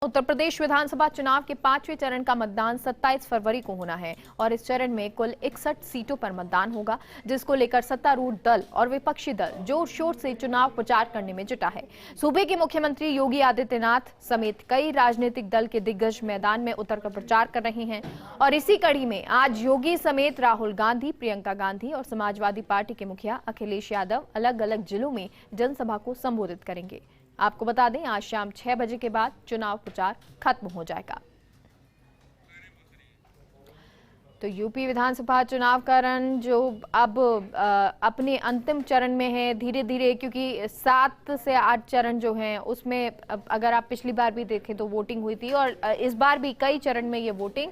उत्तर प्रदेश विधानसभा चुनाव के 5वें चरण का मतदान 27 फरवरी को होना है और इस चरण में कुल 61 सीटों पर मतदान होगा, जिसको लेकर सत्तारूढ़ दल और विपक्षी दल जोर शोर से चुनाव प्रचार करने में जुटा है। सूबे के मुख्यमंत्री योगी आदित्यनाथ समेत कई राजनीतिक दल के दिग्गज मैदान में उतरकर प्रचार कर रहे हैं और इसी कड़ी में आज योगी समेत राहुल गांधी, प्रियंका गांधी और समाजवादी पार्टी के मुखिया अखिलेश यादव अलग अलग जिलों में जनसभा को संबोधित करेंगे। आपको बता दें, आज शाम 6 बजे के बाद चुनाव प्रचार खत्म हो जाएगा। तो यूपी विधानसभा चुनाव का रण जो अब अपने अंतिम चरण में है धीरे धीरे, क्योंकि 7 से 8 चरण जो हैं उसमें अगर आप पिछली बार भी देखें तो वोटिंग हुई थी और इस बार भी कई चरण में ये वोटिंग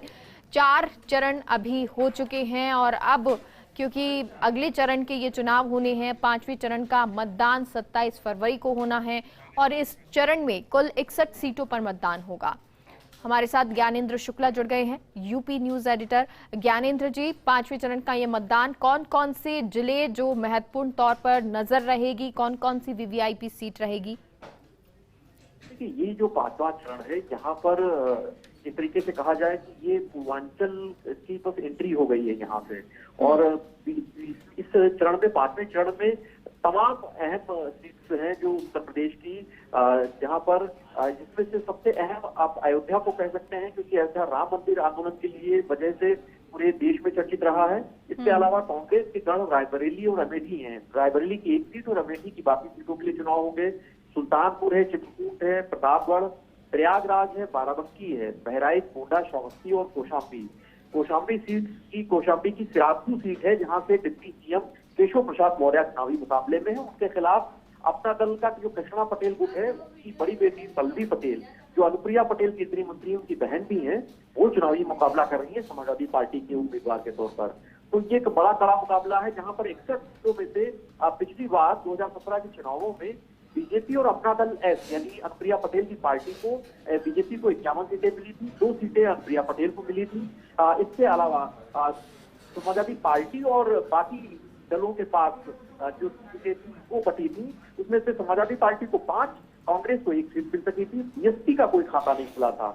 4 चरण अभी हो चुके हैं और अब क्योंकि अगले चरण के ये चुनाव होने हैं, 5वें चरण का मतदान 27 फरवरी को होना है और इस चरण में कुल 61 सीटों पर मतदान होगा। हमारे साथ ज्ञानेंद्र शुक्ला जुड़ गए हैं, यूपी न्यूज एडिटर। ज्ञानेंद्र जी, 5वें चरण का ये मतदान कौन कौन से जिले जो महत्वपूर्ण तौर पर नजर रहेगी, कौन कौन सी वीवीआईपी सीट रहेगी? देखिए, ये जो 5वां चरण है, यहाँ पर एक तरीके से कहा जाए कि ये पूर्वांचल की बस एंट्री हो गई है यहाँ से और इस चरण में 5वें चरण में तमाम अहम सीट्स हैं जो उत्तर प्रदेश की, जहाँ पर जिसमें से सबसे अहम आप अयोध्या को कह सकते हैं, क्योंकि अयोध्या राम मंदिर आंदोलन के लिए वजह से पूरे देश में चर्चित रहा है। इसके अलावा कांग्रेस के गढ़ रायबरेली और अमेठी हैं। रायबरेली की एक सीट और अमेठी की बाकी सीटों के लिए चुनाव होंगे। सुल्तानपुर है, चित्रकूट है, प्रतापगढ़, प्रयागराज है, बाराबंकी है, बहराइच, गोंडा, श्रावस्ती और कौशाम्बी की सिराथू सीट है, जहां से डिप्टी सीएम केशव प्रसाद मौर्य चुनावी मुकाबले में है। उनके खिलाफ अपना दल का जो कृष्णा पटेल गुट है, उनकी बड़ी बेटी पल्लवी पटेल, जो अनुप्रिया पटेल केंद्रीय मंत्री उनकी बहन भी है, वो चुनावी मुकाबला कर रही है समाजवादी पार्टी के उम्मीदवार के तौर पर। तो ये एक बड़ा कड़ा मुकाबला है, जहां पर 61 सीटों में से पिछली बार 2017 के चुनावों में बीजेपी और अपना दल एस यानी अनुप्रिया पटेल की पार्टी को, बीजेपी को 51 सीटें मिली थी, 2 सीटें अनुप्रिया पटेल को मिली थी। इसके अलावा समाजवादी पार्टी और बाकी दलों के पास जो सीटें थी वो बटी थी, उसमें से समाजवादी पार्टी को 5, कांग्रेस को 1 सीट मिल सकी थी। बीएसपी का कोई खाता नहीं खुला था,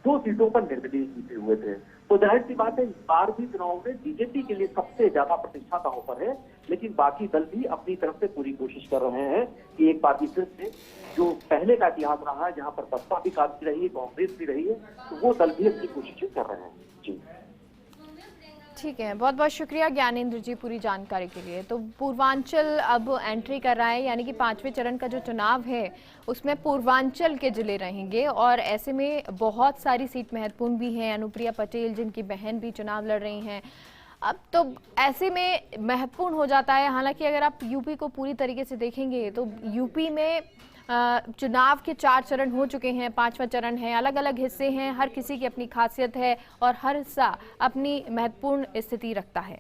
2 सीटों पर निर्विदेश जीते हुए थे। तो जाहिर सी बात है, इस बार भी चुनाव में बीजेपी के लिए सबसे ज्यादा प्रतिष्ठा का ऑफर है, लेकिन बाकी दल भी अपनी तरफ से पूरी कोशिश कर रहे हैं कि एक बार फिर से जो पहले का इतिहास रहा है, जहां पर बसपा भी काफी रही है, कांग्रेस भी रही है, तो वो दल भी अपनी कोशिशें कर रहे हैं। जी ठीक है, बहुत बहुत शुक्रिया ज्ञानेंद्र जी पूरी जानकारी के लिए। तो पूर्वांचल अब एंट्री कर रहा है, यानी कि 5वें चरण का जो चुनाव है उसमें पूर्वांचल के जिले रहेंगे और ऐसे में बहुत सारी सीट महत्वपूर्ण भी हैं। अनुप्रिया पटेल जिनकी बहन भी चुनाव लड़ रही हैं, अब तो ऐसे में महत्वपूर्ण हो जाता है। हालांकि अगर आप यूपी को पूरी तरीके से देखेंगे तो यूपी में चुनाव के 4 चरण हो चुके हैं, 5वां चरण है, अलग अलग हिस्से हैं, हर किसी की अपनी खासियत है और हर हिस्सा अपनी महत्वपूर्ण स्थिति रखता है।